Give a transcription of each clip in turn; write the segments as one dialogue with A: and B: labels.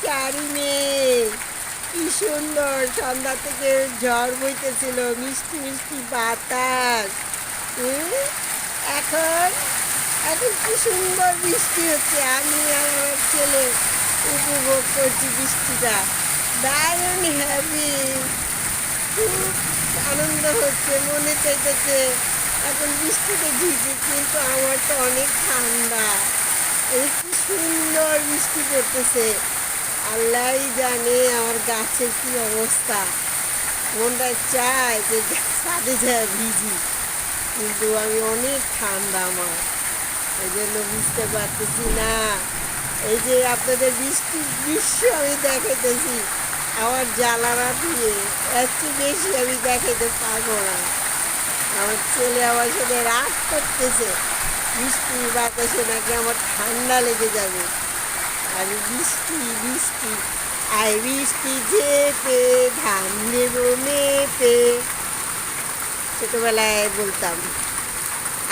A: গাড়ি নেই। কি সুন্দর সন্ধ্যা থেকে ঝড় বইতেছিল, মিষ্টি মিষ্টি বাতাস। হুম, এখন এখন কি সুন্দর বৃষ্টি হচ্ছে, আমি আর আমার ছেলে উপভোগ করছি বৃষ্টিটা। দারুণ হ্যাপি, খুব আনন্দ হচ্ছে, মনে চাইতেছে এখন বৃষ্টিতে ভিজি, কিন্তু আমার তো অনেক ঠান্ডা। এই কি সুন্দর বৃষ্টি পড়তেছে, আল্লাহই জানে আমার গাছের কি অবস্থা। মনটা চায় যে ছাদে যায় ভিজি, কিন্তু আমি অনেক ঠান্ডা আমার, এই জন্য বুঝতে পারতেছি না। এই যে আপনাদের বৃষ্টির দৃশ্য আমি দেখাইতেছি আমার জানালা দিয়ে, এর চেয়ে বেশি আমি দেখাইতে পারবো না। আমার ছেলে আমার সাথে রাগ করতেছে, বৃষ্টি বাতাসে নাকি আমার ঠান্ডা লেগে যাবে। আর বৃষ্টি বৃষ্টি আই বৃষ্টি ঝেপে ধান দেব মেপে, ছোটবেলায় বলতাম।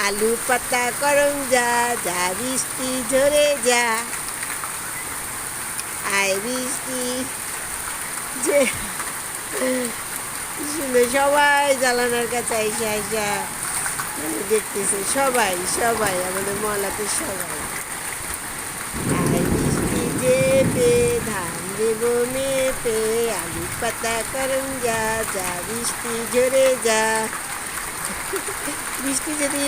A: আলু পাতা করং যা যা বৃষ্টি ঝরে যা, আই বৃষ্টি যে শুনে সবাই জানালার কাছে আইসা আইসা দেখতেছে, সবাই সবাই আমাদের মহল্লাতে সবাই। আই বৃষ্টি যেপে ধান দেব মেপে, আলু পাতা করং যা যা বৃষ্টি ঝরে যা। বৃষ্টি যদি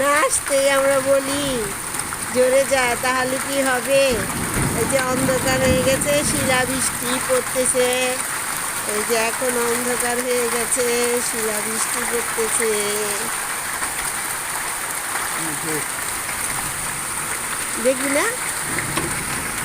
A: না আসতে আমরা বলি ঝরে যায়, তাহলে কি হবে? এই যে অন্ধকার হয়ে গেছে, শিলা বৃষ্টি পড়তেছে। এই যে এখন অন্ধকার হয়ে গেছে, শিলা বৃষ্টি পড়তেছে। দেখবি না?